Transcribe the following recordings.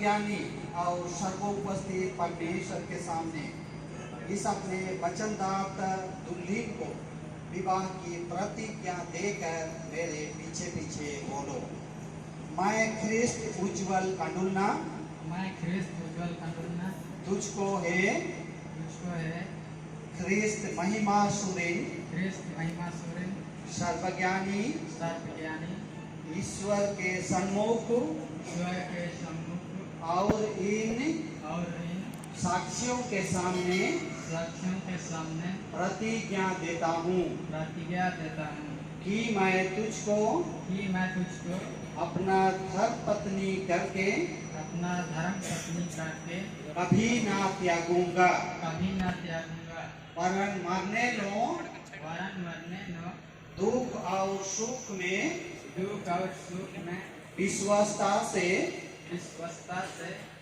सर्वज्ञानी और सर्वोपस्थित परमेश्वर के सामने इस अपने वचनदाता दुल्ही को विवाह की प्रतिज्ञा देकर मेरे पीछे पीछे बोलो। मैं ख्रिस्त उज्ज्वल कंडुलना तुझको है ख्रिस्त महिमा सुरेन सर्वज्ञानी ईश्वर के सन्मुख और इन साक्षियों के सामने प्रतिज्ञा देता हूँ कि मैं तुझको अपना धर्म पत्नी करके कभी ना त्यागूंगा वरन मरने लो दुख और सुख में विश्वासता से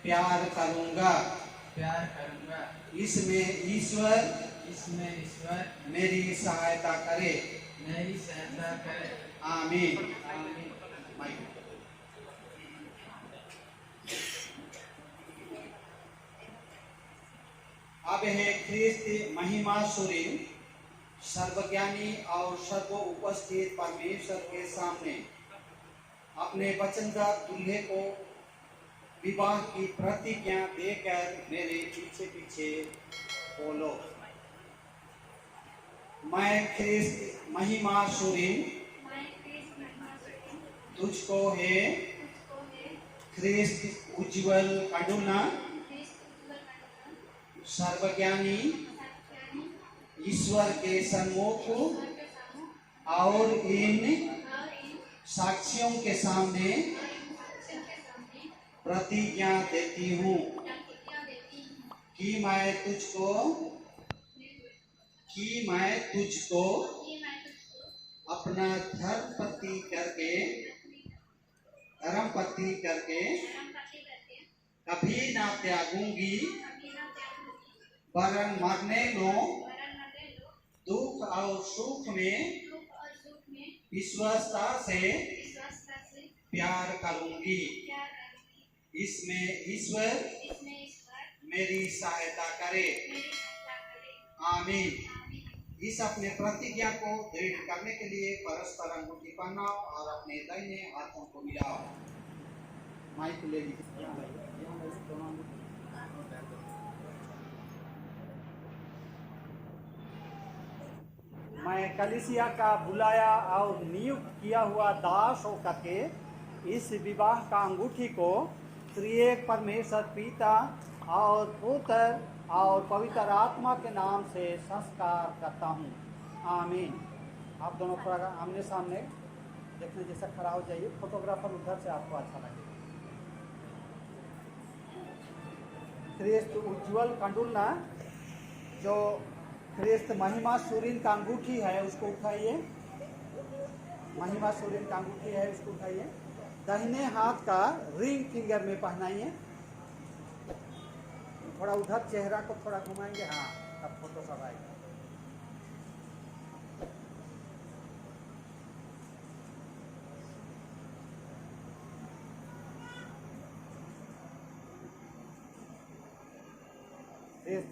प्यार करूंगा। इसमें ईश्वर मेरी सहायता करे। आमीन। अब है ख्रिस्त महिमा सुरीन सर्वज्ञानी और सर्व उपस्थित परमेश्वर के सामने अपने वचनदार दूल्हे को विवाह की प्रतिज्ञा देकर मेरे पीछे पीछे बोलो। मैं ख्रिस्त महिमा सुरीन तुझको है ख्रिस्त उज्ज्वल कंडुलना सर्वज्ञानी ईश्वर के सन्मुख और इन साक्षियों के सामने प्रतिज्ञा देती हूँ कि मैं तुझको अपना धर्मपति करके कभी ना त्यागूंगी वरन मरने लो दुख और सुख में विश्वासता से प्यार करूंगी। इसमें ईश्वर मेरी सहायता करे। आमीन। इस अपने प्रतिज्ञा को दृढ़ करने के लिए परस्पर अंगूठी पहनाओ और अपने दाहिने हाथों को मिलाओ। माइक ले लीजिए। मैं कलीसिया का बुलाया और नियुक्त किया हुआ दास होकर के इस विवाह का अंगूठी को त्रिएक परमेश्वर पिता और पुत्र और पवित्र आत्मा के नाम से संस्कार करता हूँ। आमीन। आप दोनों थोड़ा आमने सामने देखने जैसा खड़ा हो जाइए। फोटोग्राफर उधर से आपको अच्छा लगेगा। ख्रिस्त उज्ज्वल कंडुलना जो ख्रिस्त महिमा सुरीन का अंगूठी है उसको उठाइए। महिमा सुरीन का अंगूठी है उसको उठाइए। दाहिने हाथ का रिंग फिंगर में पहनाइए। थोड़ा उधर चेहरा को थोड़ा घुमाएंगे। हाँ, तब फोटो सब आएगा।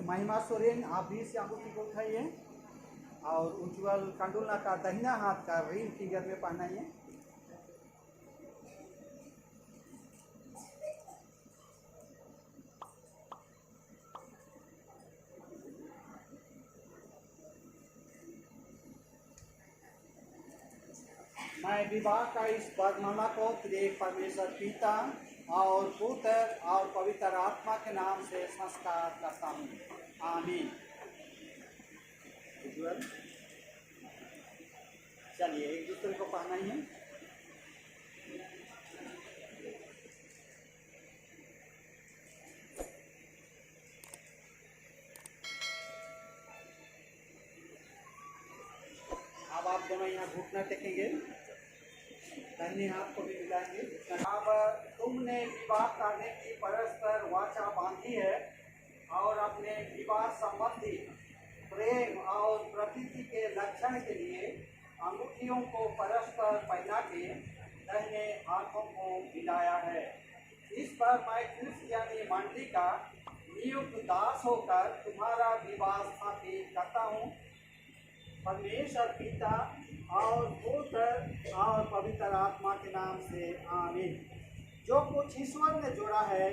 महिमा सोरेन आप भी इस अंगूठी को उठाइए और उज्ज्वल कंडुलना का दाहिना हाथ का रिंग फिंगर में पहनाइए। मैं विवाह का इस वर्णमाला को त्रिएक परमेश्वर पिता और पुत्र और पवित्र आत्मा के नाम से संस्कार करता हूँ। आमीन। चलिए एक दूसरे को पहनाइए। अब आप दोनों यहाँ घुटना टेकेंगे। दाहिने हाथ को भी मिलाएंगे। अब तुमने विवाह करने की परस्पर वाचा बांधी है और अपने विवाह संबंधी प्रेम और प्रतीति के लक्षण के लिए अंगूठियों को परस्पर पहना के दाहिने हाथों को मिलाया है। इस पर मैं क्रिस्टियानी मंडली का नियुक्त दास होकर तुम्हारा विवाह स्थापित करता हूँ। परमेश्वर पिता और पुत्र और पवित्र आत्मा के नाम से आमीन। जो कुछ ईश्वर ने जोड़ा है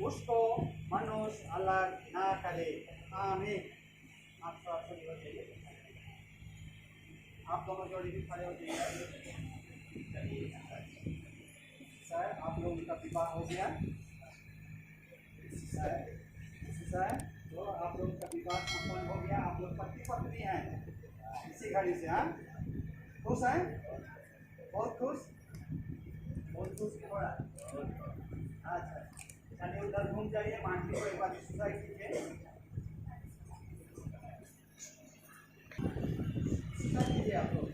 उसको मनुष्य अलग ना करे। आमीन। आप थोड़ा थोड़ी हो जाइए, आप दोनों जोड़ी भी खड़े हो जाइए। सर आप लोगों का विवाह हो गया। सर तो आप लोगों का विवाह संपन्न हो गया। आप लोग पति पत्नी हैं इसी घड़ी से। हाँ, खुश हैं? बहुत खुश, बहुत खुश हो रहा है। अच्छा, चलिए उधर घूम जाइए, मांटी को एक बार सुसाइड कीजिए। आप लोग